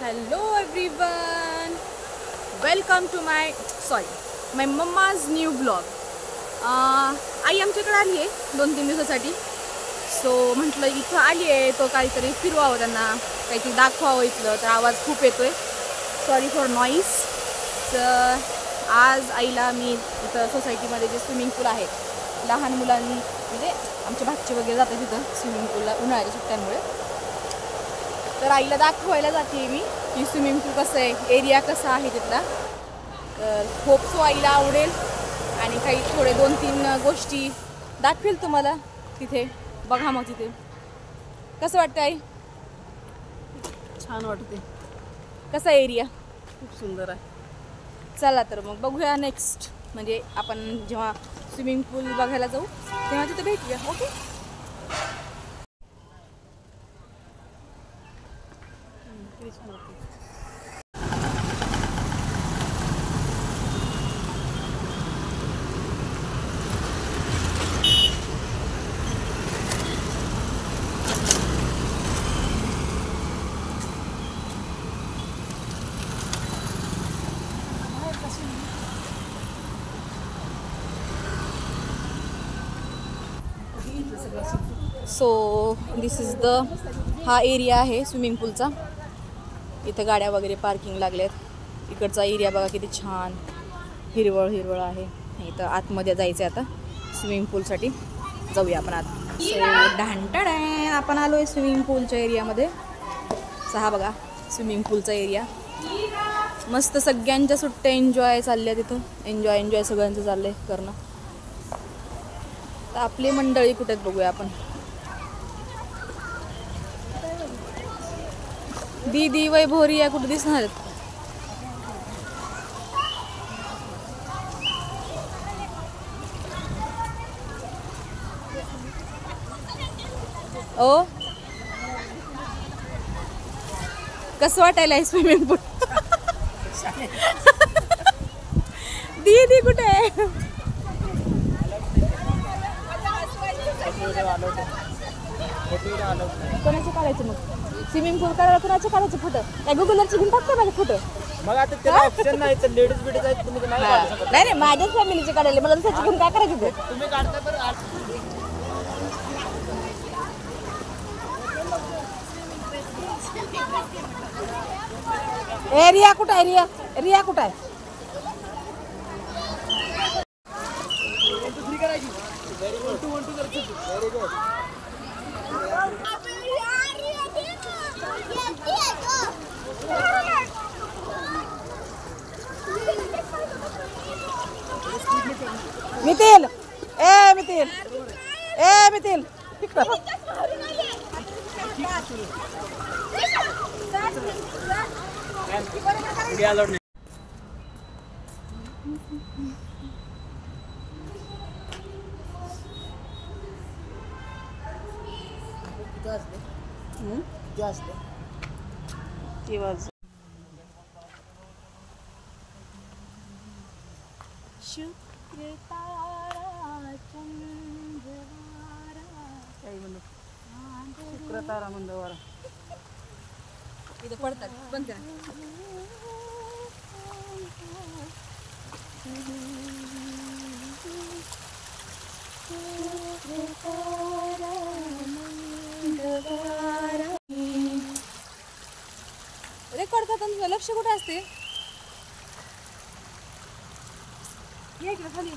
Hello everyone, welcome to my mama's new vlog. आई आमच्याकडे आली आहे 2-3 दिवसासाठी. सो म्हटलं इथं आली आहे तो काहीतरी फिरवावं, त्यांना काहीतरी दाखवावं इथलं. तर आवाज खूप येतोय, सॉरी फॉर नॉईस. तर आज आईला मी इथं सोसायटीमध्ये जे स्विमिंग पूल आहे, लहान मुलांनी म्हणजे आमच्या भाची वगैरे जातात तिथं स्विमिंग पूलला उन्हाळ्याच्या सुट्ट्यांमुळे. तर आईला दाखवायला जाते मी की स्विमिंग पूल कसं आहे, एरिया कसा आहे तिथला. तर होप सो आईला आवडेल आणि काही थोडे 2-3 गोष्टी दाखवेल तुम्हाला तिथे. बघा मग तिथे कसं वाटतं आई? छान वाटते. कसा एरिया? खूप सुंदर आहे. चला तर मग बघूया नेक्स्ट, म्हणजे आपण जेव्हा स्विमिंग पूल बघायला जाऊ तेव्हा तिथे भेटूया. ओके. किती छान वाटते. सो दिस इज हा एरिया आहे स्विमिंग पूलचा. इथं गाड्या वगैरे पार्किंग लागल्यात. इकडचा एरिया बघा किती छान हिरवळ आहे. इथं आतमध्ये जायचं आहे आता स्विमिंग पूलसाठी. जाऊया आपण आत. सो ढांटड आहे, आपण आलो आहे स्विमिंग पूलच्या एरियामध्ये. हा बघा स्विमिंग पूलचा एरिया. मस्त सगळ्यांच्या सुट्ट्या एन्जॉय चालल्या तिथं. एन्जॉय सगळ्यांचं चाललं आहे करणं. तर आपली मंडळी कुठे आहेत बघूया आपण. दीदी वैभोरी या कुठे दिसणार आहेत? ओ कसं वाटायला स्विमिंग पूल? दीदी कुठे आहे? कोणाचे काढायचे मग? स्विमिंग पूल काढायला कोणाचे काढायचे फोटो? काय गुगलवरची घेऊन टाकते माझे फोटो? मग आता त्याला ऑप्शन नाही तर लेडीज बिडीज आहेत, तुम्ही नाही काढू शकत. नाही माझ्याच फॅमिलीचे काढायला, मला दुसऱ्याचे घेऊन काय करायचं ते? तुम्ही काढता तर रिया कुठं आहे? रिया कुठं आहे? मिथिल शुक्रतारा मंदवारा इथं पडतात. बंद करा. रेकॉर्ड करताना लक्ष कुठे असते? ये इकडे खाली.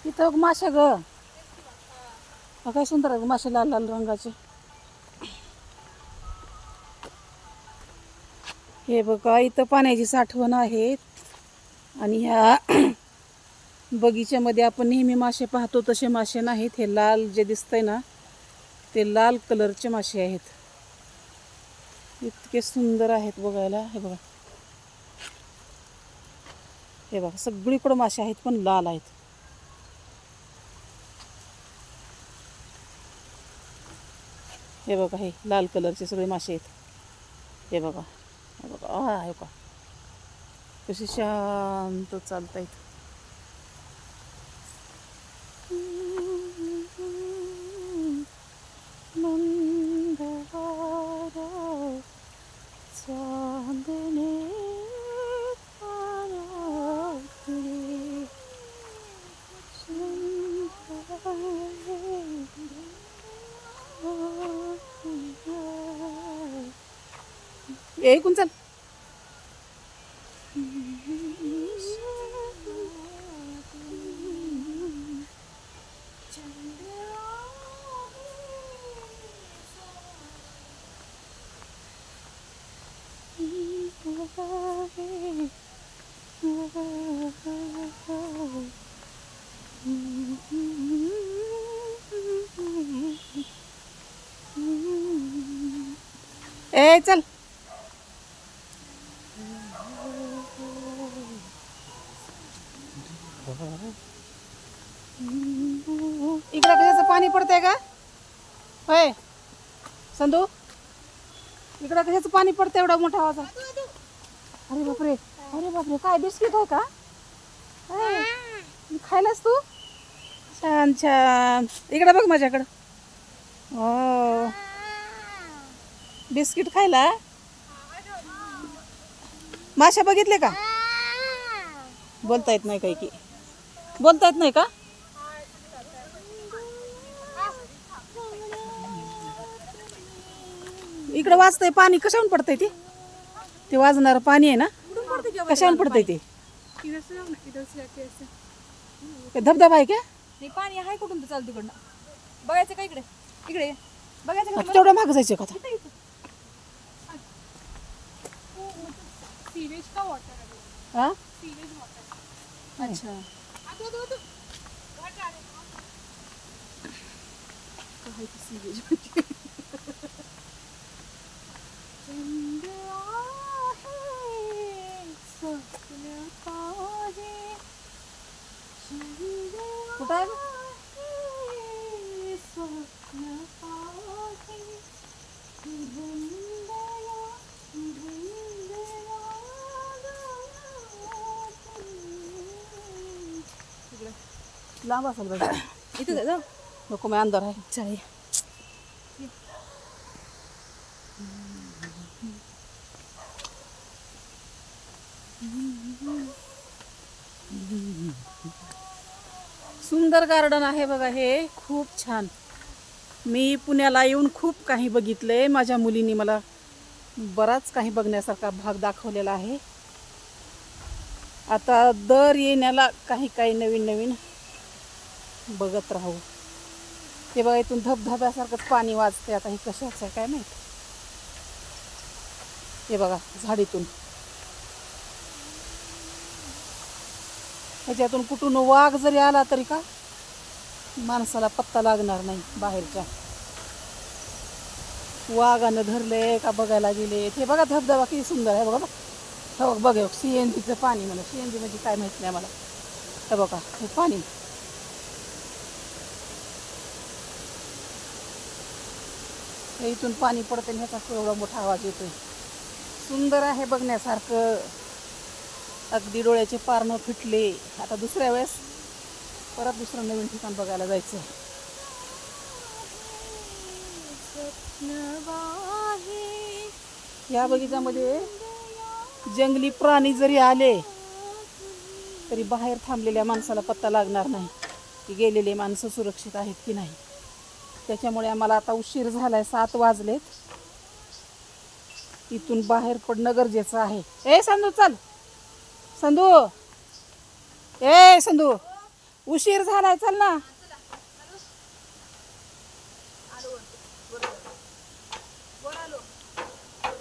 इथं मासे ग, काय सुंदर आहे मासे, लाल लाल रंगाचे. हे बघा इथं पाण्याची साठवण आहे. आणि ह्या बगीच्यामध्ये आपण नेहमी मासे पाहतो तसे मासे नाहीत. हे लाल जे दिसतंय ना ते लाल कलरचे मासे आहेत. इतके सुंदर आहेत बघायला. हे बघा, हे बघा सगळीकडे मासे आहेत पण लाल आहेत. हे बघा, हे लाल कलरचे सगळे मासे आहेत. हे बघा, हे बघा, हे बघा कसे शांत चालतायत. ऐकून चल. ए चल. इकडे कशाचं पाणी पडतंय का? होय संधू, इकडे कशाचं पाणी पडतंय एवढा मोठा आवाज? अरे बापरे, अरे बापरे, काय बिस्किट आहे का? खायलास तू? छान छान. इकडे बघ माझ्याकडं. हो, बिस्किट खायला. माशा बघितले का? बोलता येत नाही काही की, बोलता येत नाही का? इकडे वाजतंय पाणी. कशाहून पडतंय ते वाजणारं पाणी आहे ना, कशाहून पडतंय ते? धबधबा आहे का? नाही, पाणी आहे कुठून तर चालू तिकडनं. बघायचं का इकडे? इकडे बघायचं का? तेवढं मागं जायचं का? सीवेज का वॉटर आहे? हा, सीवेज वॉटर. अच्छा. काय ते सीवेज? कुठं आहे? लांब असेल बघा. इथे जाऊ नको, मी अंदर आहे. चालेल. सुंदर गार्डन आहे बघा हे, खूप छान. मी पुण्याला येऊन खूप काही बघितलंय. माझ्या मुलींनी मला बराच काही बघण्यासारखा भाग दाखवलेला आहे. आता दर येण्याला काही काही नवीन नवीन बघत राहू. हे बघा, इथून धबधब्यासारखंच पाणी वाजते. आता हे कशाचं आहे काय माहित. हे बघा, झाडीतून ह्याच्यातून कुठून वाघ जरी आला तरी का माणसाला पत्ता लागणार नाही. बाहेरच्या वाघानं धरले का बघायला गेले. हे बघा धबधबा किती सुंदर आहे. बघा हो, बघा CNGचं पाणी. मला CNG म्हणजे काय माहित नाही मला. हे बघा हे पाणी. हे इथून पाणी पडते आणि ह्याचा एवढा मोठा आवाज येतोय. सुंदर आहे बघण्यासारखं. अगदी डोळ्याचे पारणं फिटले. आता दुसऱ्या वेळेस परत दुसरं नवीन ठिकाण बघायला जायचं. या बगीचामध्ये जंगली प्राणी जरी आले तरी बाहेर थांबलेल्या माणसाला पत्ता लागणार नाही की गेलेले माणसं सुरक्षित आहेत की नाही. त्याच्यामुळे आम्हाला आता उशीर झालाय. 7 वाजलेत. इथून बाहेर पडणं गरजेचं आहे. ए संधू चल, संधू, ए संधू, उशीर झालाय, चल ना.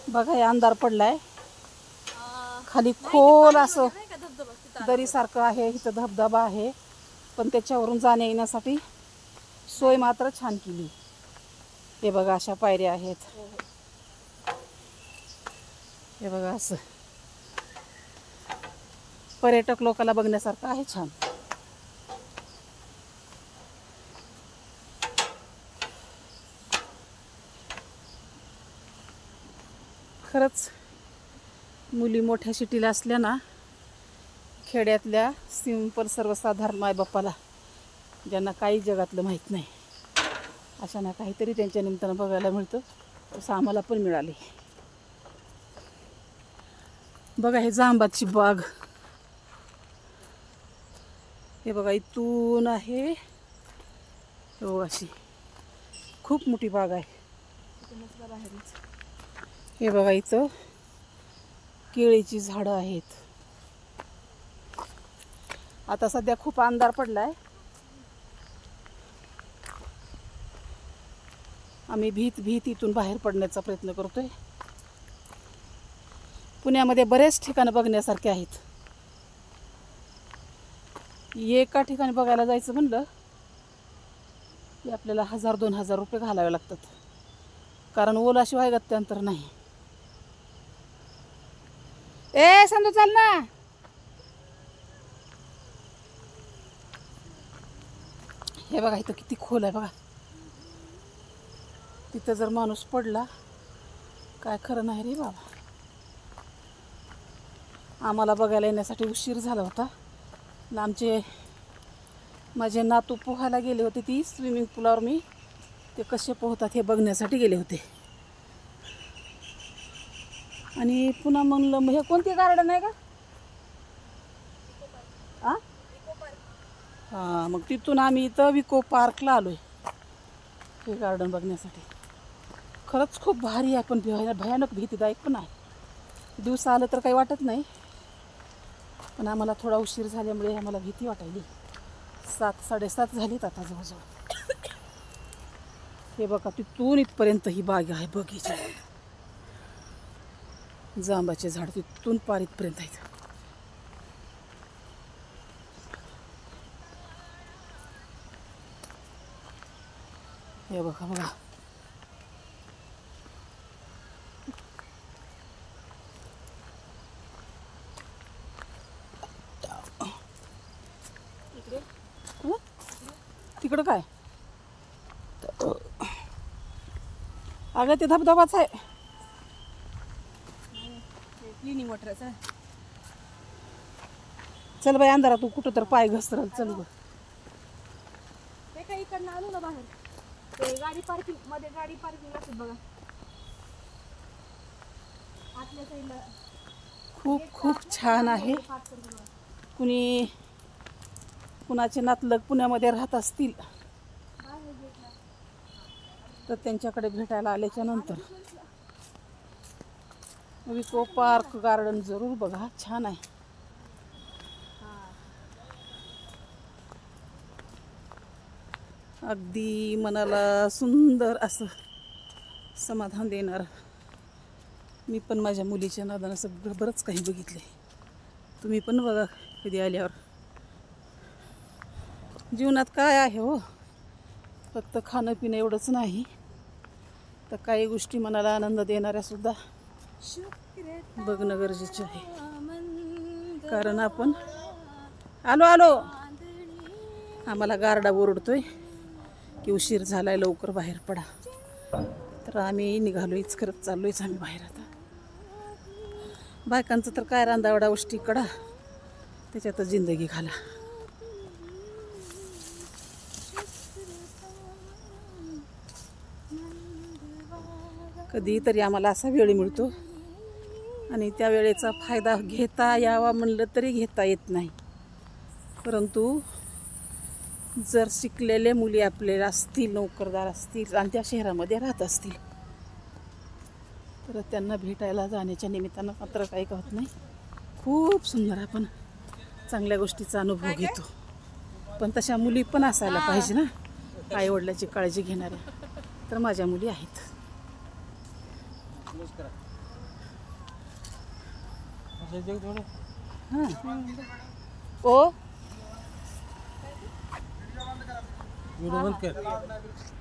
बघा हे अंधार पडलाय, खाली खोल असं दरीसारखं आहे, इथं धबधबा आहे, पण त्याच्यावरून जाण्या येण्यासाठी सोय मात्र छान केली. हे बघा अशा पायऱ्या आहेत, हे बघा असं पर्यटक लोकांना बघण्यासारखं आहे छान. खरंच मुली मोठ्या सिटीला असल्या ना, खेड्यातल्या सिंपल सर्वसाधारण मायबापाला ज्यांना काही जगातलं माहीत नाही अशांना काहीतरी त्यांच्या निमित्तानं बघायला मिळतं, तसं आम्हाला पण मिळाले. बघा हे जांबाची बाग, हे बघा इथून आहे हो अशी खूप मोठी बाग आहे. हे बघा इथं केळीची झाडं आहेत. आता सध्या खूप अंधार पडलाय, आम्ही भीत इथून बाहेर पडण्याचा प्रयत्न करतोय. पुण्यामध्ये बरेच ठिकाणं बघण्यासारखे आहेत. एका ठिकाणी बघायला जायचं म्हणलं की आपल्याला 1000-2000 रुपये घालावे लागतात, कारण ओलाशिवाय गत्यांतर नाही. ए संधू चाल ना. हे बघा इथं किती खोल आहे बघा, तिथं जर माणूस पडला काय खरं नाही रे बाबा. आम्हाला बघायला येण्यासाठी उशीर झाला होता. माझे नातू पोहायला गेले होते, ती स्विमिंग पूलवर मी ते कसे पोहतात हे बघण्यासाठी गेले होते. आणि पुन्हा म्हणलं मग हे कोणते गार्डन आहे का? हां, मग तिथून आम्ही इथं विको पार्कला आलो आहे हे गार्डन बघण्यासाठी. खरंच खूप भारी आहे, पण भयानक भीतीदायक पण आहे. दिवस आलं तर काही वाटत नाही, पण आम्हाला थोडा उशीर झाल्यामुळे आम्हाला भीती वाटायली. 7-7:30 झालीत आता जवळजवळ. हे बघा तिथून इथपर्यंत ही बाग आहे, बगीचा, जांबाचे झाड तिथून पार इथपर्यंत आहेत. हे बघा बघा तिकडं काय? अगं ते धबधबाच आहे, क्लिनिंग वॉटरचा. चल बाई अंधारात तू कुठं तर पाय घसरल. चल ग, ते काही इकडनं आलो ना बाहेर, ते गाडी पार्किंग मध्ये गाडी पार्किंग असेल बघा आतल्या साईडला. खूप खूप छान आहे. कुणाचे नातलग पुण्यामध्ये राहत असतील तर त्यांच्याकडे भेटायला आल्याच्या नंतर विको पार्क गार्डन जरूर बघा, छान आहे. अगदी मनाला सुंदर असं समाधान देणार. मी पण माझ्या मुलीच्या नादानं सगळं बरंच काही बघितले. तुम्ही पण बघा कधी आल्यावर. जीवनात काय आहे हो, फक्त खाणं पिणं एवढंच नाही तर काही गोष्टी मनाला आनंद देणाऱ्या सुद्धा बघणं गरजेचं आहे. कारण आपण आलो आम्हाला गारडा ओरडतोय की उशीर झालाय, लवकर बाहेर पडा. तर आम्ही निघालोयच, करत चाललोयच आम्ही बाहेर. आता बायकांचं तर काय रांदावडा गोष्टी कडा, त्याच्यातच जिंदगी घाला. कधीतरी आम्हाला असा वेळ मिळतो आणि त्या वेळेचा फायदा घेता यावा म्हणलं तरी घेता येत नाही. परंतु जर शिकलेले मुली आपल्याला असतील, नोकरदार असतील आणि त्या शहरामध्ये राहत असतील तर त्यांना भेटायला जाण्याच्या निमित्तानं मात्र काही होत नाही. खूप सुंदर आपण चांगल्या गोष्टीचा अनुभव घेतो. पण तशा मुली पण असायला पाहिजे ना, आईवडिलाची काळजी घेणाऱ्या. तर माझ्या मुली आहेत. हां ओ व्हिडिओ बंद कर.